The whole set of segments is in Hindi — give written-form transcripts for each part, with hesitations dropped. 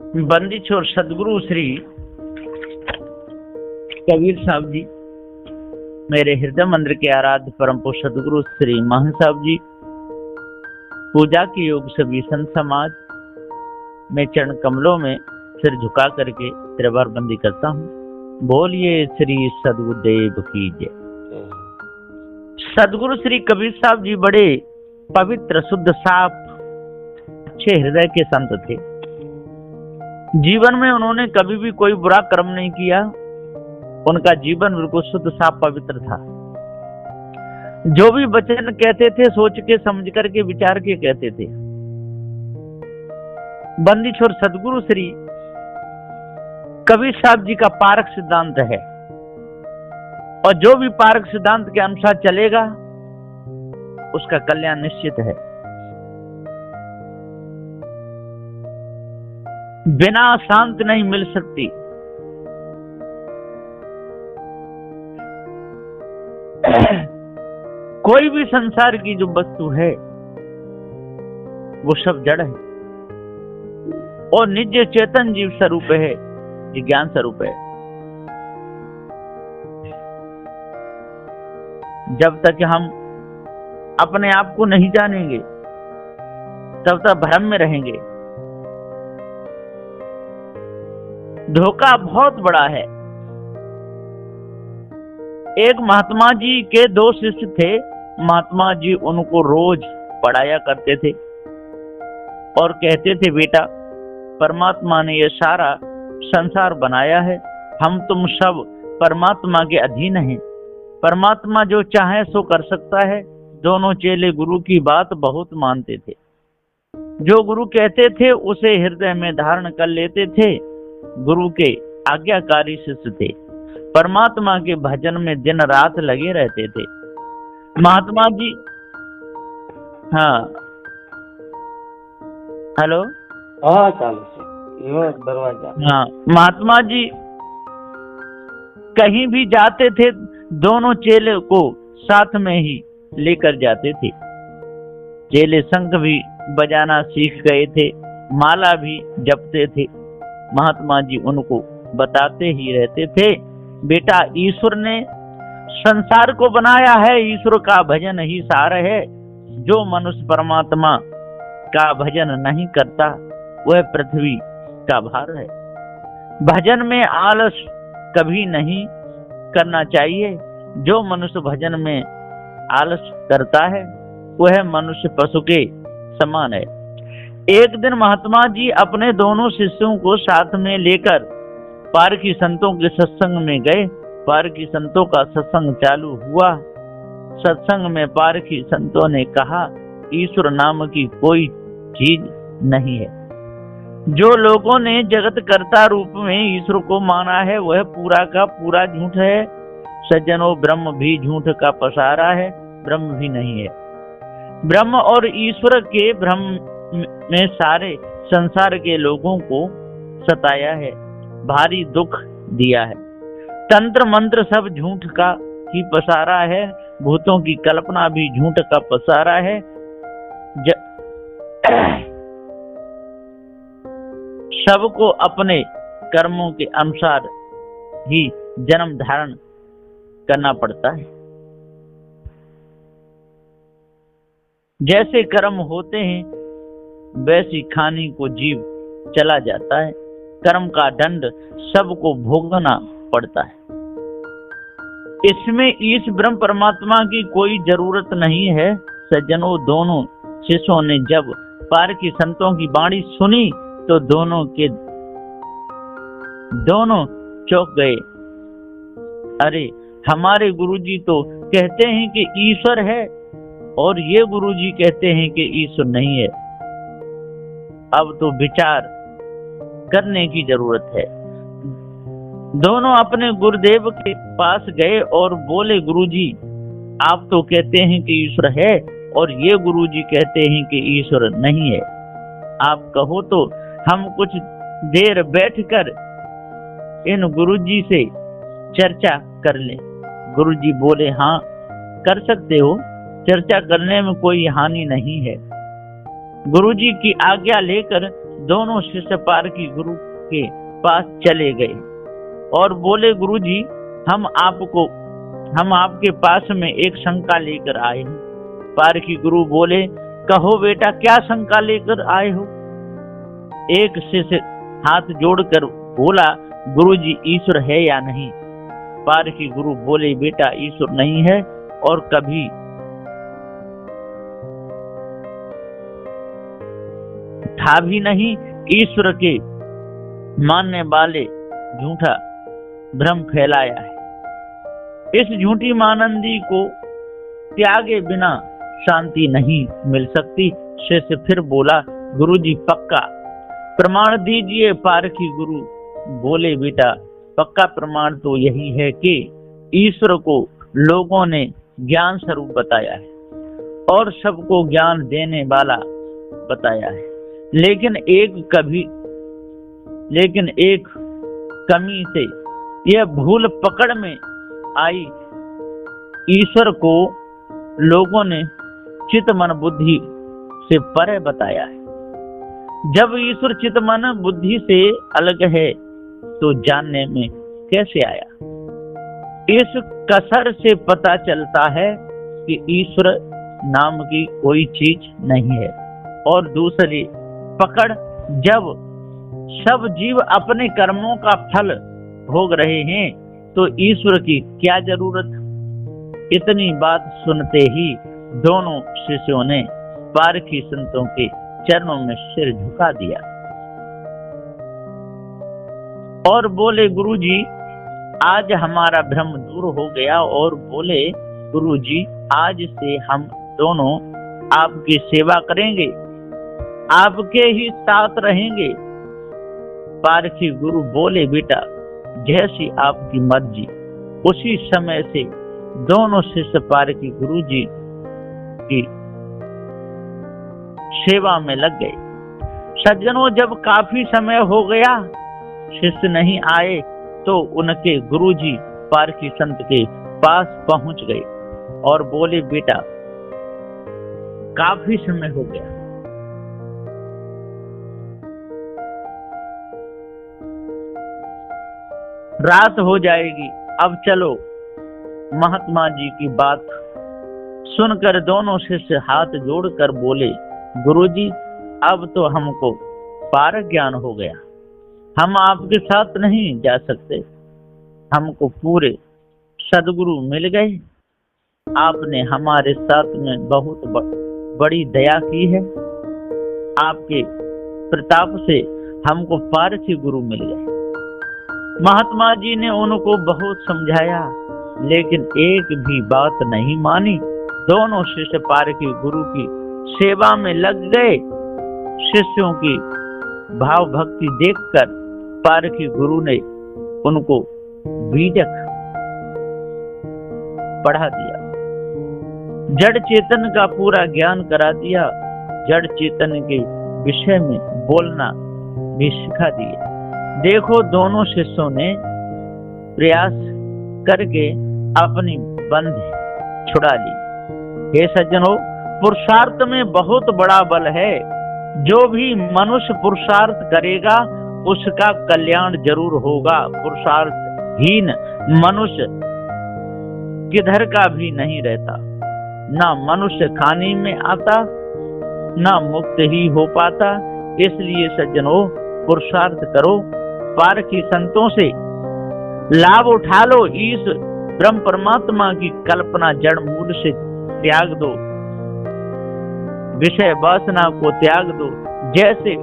बंदी छोर सदगुरु श्री कबीर साहब जी, मेरे हृदय मंदिर के आराध्य परम पूज्य सदगुरु श्री महंत साहब जी, पूजा के योग सभी संत समाज में चरण कमलों में सिर झुका करके त्रिवार बंदी करता हूँ। बोलिए श्री सदगुरुदेव की जय। सदगुरु श्री कबीर साहब जी बड़े पवित्र, शुद्ध, साफ, अच्छे हृदय के संत थे। जीवन में उन्होंने कभी भी कोई बुरा कर्म नहीं किया। उनका जीवन बिल्कुल शुद्ध, साफ, पवित्र था। जो भी वचन कहते थे सोच के, समझ करके, विचार के कहते थे। बंदी छोर सदगुरु श्री कबीर साहब जी का पारक सिद्धांत है, और जो भी पारक सिद्धांत के अनुसार चलेगा उसका कल्याण निश्चित है। बिना शांति नहीं मिल सकती। कोई भी संसार की जो वस्तु है वो सब जड़ है, और निज चेतन जीव स्वरूप है, ये ज्ञान स्वरूप है। जब तक हम अपने आप को नहीं जानेंगे तब तक भ्रम में रहेंगे। धोखा बहुत बड़ा है। एक महात्मा जी के दो शिष्य थे। महात्मा जी उनको रोज पढ़ाया करते थे और कहते थे, बेटा, परमात्मा ने ये सारा संसार बनाया है, हम तुम सब परमात्मा के अधीन हैं। परमात्मा जो चाहे सो कर सकता है। दोनों चेले गुरु की बात बहुत मानते थे। जो गुरु कहते थे उसे हृदय में धारण कर लेते थे। गुरु के आज्ञाकारी शिष्य थे। परमात्मा के भजन में दिन रात लगे रहते थे। महात्मा जी, हाँ, हेलो, हाँ, चालू दरवाजा। हाँ, महात्मा जी कहीं भी जाते थे, दोनों चेले को साथ में ही लेकर जाते थे। चेले शंख भी बजाना सीख गए थे, माला भी जपते थे। महात्मा जी उनको बताते ही रहते थे, बेटा, ईश्वर ने संसार को बनाया है, ईश्वर का भजन ही सार है। जो मनुष्य परमात्मा का भजन नहीं करता वह पृथ्वी का भार है। भजन में आलस कभी नहीं करना चाहिए। जो मनुष्य भजन में आलस करता है वह मनुष्य पशु के समान है। एक दिन महात्मा जी अपने दोनों शिष्यों को साथ में लेकर पारकी संतों के सत्संग में गए। पारकी संतों का सत्संग चालू हुआ। सत्संग में पारकी संतों ने कहा, ईश्वर नाम की कोई चीज नहीं है। जो लोगों ने जगत कर्ता रूप में ईश्वर को माना है वह पूरा का पूरा झूठ है। सज्जनों, ब्रह्म भी झूठ का पसारा है, ब्रह्म भी नहीं है। ब्रह्म और ईश्वर के भ्रम में सारे संसार के लोगों को सताया है, भारी दुख दिया है। तंत्र मंत्र सब झूठ का ही पसारा है। भूतों की कल्पना भी झूठ का पसारा है। सबको अपने कर्मों के अनुसार ही जन्म धारण करना पड़ता है। जैसे कर्म होते हैं वैसी खानी को जीव चला जाता है। कर्म का दंड सबको भोगना पड़ता है। इसमें ईश ब्रह्म परमात्मा की कोई जरूरत नहीं है। सज्जनों, दोनों शिष्यों ने जब पारकी संतों की वाणी सुनी तो दोनों चौंक गए। अरे, हमारे गुरुजी तो कहते हैं कि ईश्वर है और ये गुरुजी कहते हैं कि ईश्वर नहीं है। अब तो विचार करने की जरूरत है। दोनों अपने गुरुदेव के पास गए और बोले, गुरुजी, आप तो कहते हैं कि ईश्वर है और ये गुरुजी कहते हैं कि ईश्वर नहीं है। आप कहो तो हम कुछ देर बैठकर इन गुरुजी से चर्चा कर लें। गुरुजी बोले, हाँ, कर सकते हो। चर्चा करने में कोई हानि नहीं है। गुरुजी की आज्ञा लेकर दोनों शिष्य पारखी गुरु के पास चले गए और बोले, गुरुजी, हम आपके पास में एक शंका लेकर आए हैं। पारखी गुरु बोले, कहो बेटा, क्या शंका लेकर आए हो? एक शिष्य हाथ जोड़कर बोला, गुरुजी, ईश्वर है या नहीं? पारखी गुरु बोले, बेटा, ईश्वर नहीं है और कभी था भी नहीं। ईश्वर के मानने वाले झूठा भ्रम फैलाया है। इस झूठी मानंदी को त्यागे बिना शांति नहीं मिल सकती। शिष्य फिर बोला, गुरुजी, पक्का प्रमाण दीजिए। पारखी गुरु बोले, बेटा, पक्का प्रमाण तो यही है कि ईश्वर को लोगों ने ज्ञान स्वरूप बताया है और सबको ज्ञान देने वाला बताया है, लेकिन एक कमी से यह भूल पकड़ में आई। ईश्वर को लोगों ने चित्त मन बुद्धि से परे बताया है। जब ईश्वर चित्त मन बुद्धि से अलग है तो जानने में कैसे आया? इस कसर से पता चलता है कि ईश्वर नाम की कोई चीज नहीं है। और दूसरी पकड़, जब सब जीव अपने कर्मों का फल भोग रहे हैं तो ईश्वर की क्या जरूरत? इतनी बात सुनते ही दोनों शिष्यों ने पारखी संतों के चरणों में सिर झुका दिया और बोले, गुरुजी, आज हमारा भ्रम दूर हो गया। और बोले, गुरुजी, आज से हम दोनों आपकी सेवा करेंगे, आपके ही साथ रहेंगे। पारखी गुरु बोले, बेटा, जैसी आपकी मर्जी। उसी समय से दोनों शिष्य पारखी गुरु जी की सेवा में लग गए। सज्जनों, जब काफी समय हो गया शिष्य नहीं आए तो उनके गुरुजी पारखी संत के पास पहुंच गए और बोले, बेटा, काफी समय हो गया, रात हो जाएगी, अब चलो। महात्मा जी की बात सुनकर दोनों शिष्य हाथ जोड़कर बोले, गुरुजी, अब तो हमको पार ज्ञान हो गया, हम आपके साथ नहीं जा सकते। हमको पूरे सदगुरु मिल गए। आपने हमारे साथ में बहुत बड़ी दया की है। आपके प्रताप से हमको पारखी गुरु मिल गए। महात्मा जी ने उनको बहुत समझाया, लेकिन एक भी बात नहीं मानी। दोनों शिष्य पारखी गुरु की सेवा में लग गए। शिष्यों की भाव भक्ति देखकर पारखी गुरु ने उनको बीजक पढ़ा दिया, जड़ चेतन का पूरा ज्ञान करा दिया, जड़ चेतन के विषय में बोलना भी सिखा दिया। देखो, दोनों शिष्यों ने प्रयास करके अपनी बंध छुड़ा ली। हे सज्जनों, पुरुषार्थ में बहुत बड़ा बल है। जो भी मनुष्य पुरुषार्थ करेगा उसका कल्याण जरूर होगा। पुरुषार्थहीन मनुष्य किधर का भी नहीं रहता। ना मनुष्य खाने में आता, ना मुक्त ही हो पाता। इसलिए सज्जनों, पुरुषार्थ करो, पारखी संतों से लाभ उठा लो। इस ब्रह्म परमात्मा की कल्पना जड़ मूल से त्याग दो, विषय वासना को त्याग दो। जैसे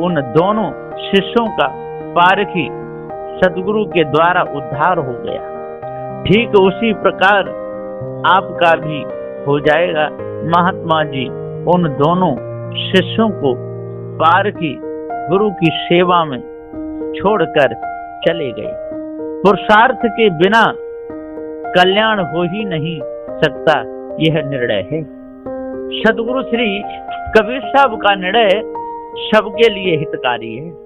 उन दोनों शिष्यों का पारखी सदगुरु के द्वारा उद्धार हो गया, ठीक उसी प्रकार आपका भी हो जाएगा। महात्मा जी उन दोनों शिष्यों को पारखी गुरु की सेवा में छोड़कर चले गए। पुरुषार्थ के बिना कल्याण हो ही नहीं सकता, यह निर्णय है। सदगुरु श्री कबीर साहब का निर्णय सबके लिए हितकारी है।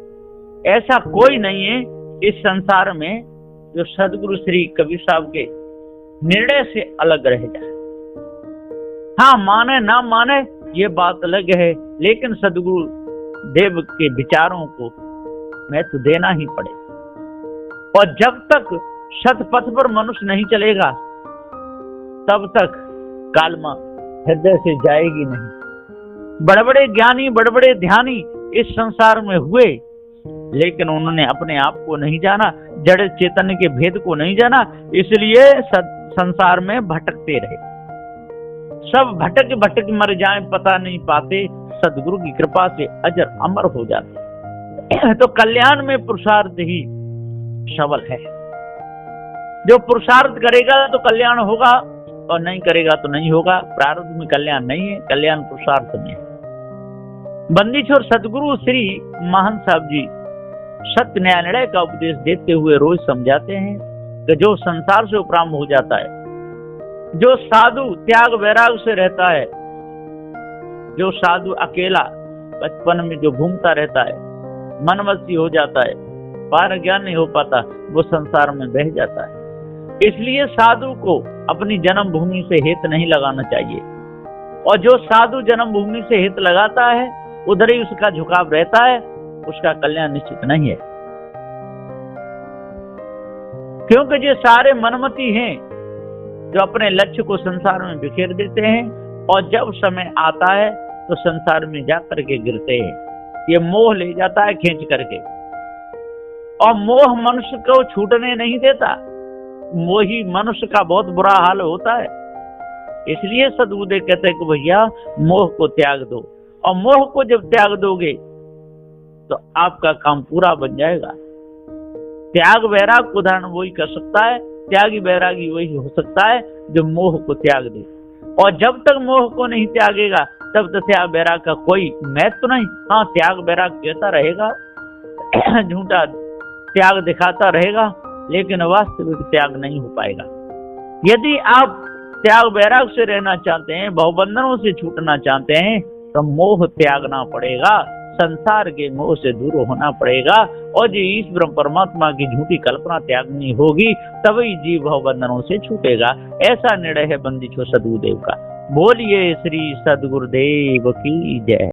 ऐसा कोई नहीं है इस संसार में जो सदगुरु श्री कबीर साहब के निर्णय से अलग रह जाए। हाँ, माने ना माने ये बात अलग है, लेकिन सदगुरु देव के विचारों को महत्व देना ही पड़े। और जब तक सतपथ पर मनुष्य नहीं चलेगा तब तक कालमा हृदय से जाएगी नहीं। बड़े बड़े ज्ञानी, बड़े बड़े ध्यानी इस संसार में हुए, लेकिन उन्होंने अपने आप को नहीं जाना, जड़ चेतन के भेद को नहीं जाना, इसलिए संसार में भटकते रहे। सब भटक भटक मर जाएं, पता नहीं पाते, सदगुरु की कृपा से अजर अमर हो जाते। तो कल्याण में पुरुषार्थ ही सबल है। जो पुरुषार्थ करेगा तो कल्याण होगा और नहीं करेगा तो नहीं होगा। प्रारब्ध में कल्याण नहीं है, कल्याण पुरुषार्थ में है। बंदीछोर सदगुरु श्री महंत साहब जी सत्य न्याय निर्णय का उपदेश देते हुए रोज समझाते हैं कि जो संसार से उपराम हो जाता है, जो साधु त्याग वैराग से रहता है, जो साधु अकेला बचपन में जो घूमता रहता है, मनमस्ती हो जाता है, पार ज्ञान नहीं हो पाता, वो संसार में बह जाता है। इसलिए साधु को अपनी जन्मभूमि से हित नहीं लगाना चाहिए, और जो साधु जन्मभूमि से हित लगाता है उधर ही उसका झुकाव रहता है, उसका कल्याण निश्चित नहीं है। क्योंकि ये सारे मनमती हैं जो अपने लक्ष्य को संसार में बिखेर देते हैं, और जब समय आता है तो संसार में जाकर के गिरते हैं। ये मोह ले जाता है खींच करके, और मोह मनुष्य को छूटने नहीं देता। मोही मनुष्य का बहुत बुरा हाल होता है। इसलिए सदगुरुदेव कहते हैं कि भैया मोह को त्याग दो, और मोह को जब त्याग दोगे तो आपका काम पूरा बन जाएगा। त्याग वैराग को धारण वही कर सकता है, त्यागी वैरागी वही हो सकता है जो मोह को त्याग दे। और जब तक मोह को नहीं त्यागेगा तब तक त्याग वैराग का कोई महत्व नहीं। हाँ, त्याग वैराग कहता रहेगा, झूठा त्याग दिखाता रहेगा, लेकिन वास्तविक त्याग नहीं हो पाएगा। यदि आप त्याग वैराग से रहना चाहते हैं, भवबंधनों से छूटना चाहते हैं, तो मोह त्यागना पड़ेगा, संसार के मोह से दूर होना पड़ेगा, और जो ईश्वर परमात्मा की झूठी कल्पना त्यागनी होगी, तभी जीव भवबंधनों से छूटेगा। ऐसा निर्णय है बंदीछोर सदगुरुदेव का। बोलिए श्री सदगुरुदेव की जय।